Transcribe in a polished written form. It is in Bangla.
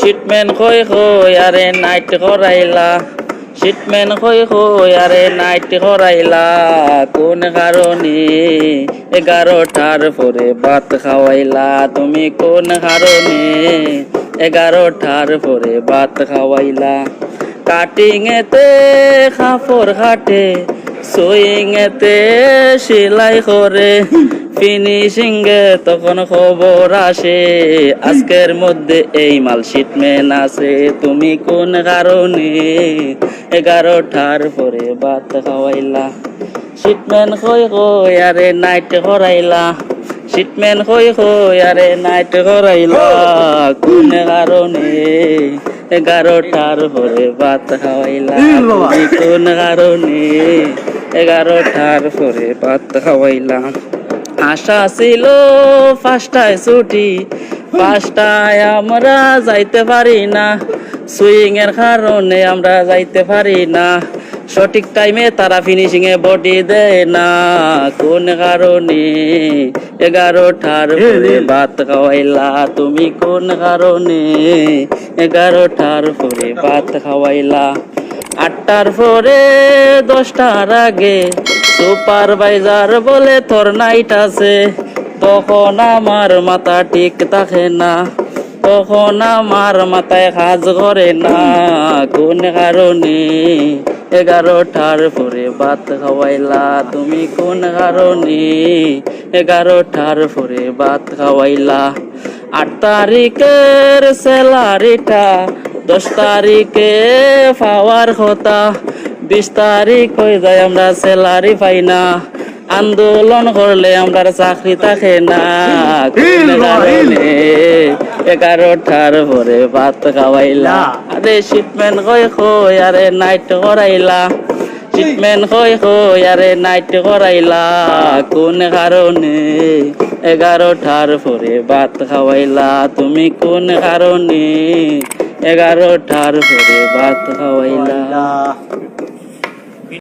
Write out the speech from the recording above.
শিটমেন কই কই আরে নাইট করাইলা শিটমেন কই কই আরে নাইট করাইলা কোন কারণে 11টার পরে ভাত খাওয়াইলা তুমি কোন কারণে 11টার পরে ভাত খাওয়াইলা কাটিং এতে কাপড় কাটে সুইং এতে সেলাই করে ফিনিশিং এ তখন খবর আসে আজকের মধ্যে এই মাল শিটমেন আছে তুমি কোন কারণে 11টার পরে ভাত খাওয়াইলা শিটমেন কই কই আরে নাইট করাইলা শিটমেন কই কই আরে নাইট করাইলা কোন কারণে 11টার পরে ভাত খাওয়াইলা তুমি কোন কারণে 11টার পরে ভাত খাওয়াইলা আশা ছিল 5টায় ছুটি 5টায় আমরা যাইতে পারি না সুইং এর কারণে আমরা যাইতে পারি না সঠিক টাইমে তারা ফিনিশিং এ বডি দেয় না কোন কারণে 11টার পরে ভাত খাওয়াইলা তুমি কোন কারণে 11টার পরে ভাত খাওয়াইলা 8টার পরে 10টার আগে সুপারভাইজার বলে তোর নাইট আছে তখন আমার মাথা ঠিক থাকে না তখন আমার মাথায় কাজ করে না কোন কারণে 11টার পরে ভাত খাওয়াইলা তুমি কোন কারণে 11টার পরে ভাত খাওয়াইলা 8 তারিখের স্যালারিটা 10 তারিখে পাওয়ার কথা 20 তারিখ হয়ে যায় আমরা স্যালারি পাই না আন্দোলন করলে আমরা চাকরি থাকে না কোন কারণে 11টার পরে ভাত খাওয়াইলা আরে শিটমেন কই কই আরে নাইট করাইলা শিটমেন কই কই আরে নাইট করাইলা কোন কারণে 11টার পরে ভাত খাওয়াইলা তুমি কোন কারণে 11টার পরে ভাত খাওয়াইলা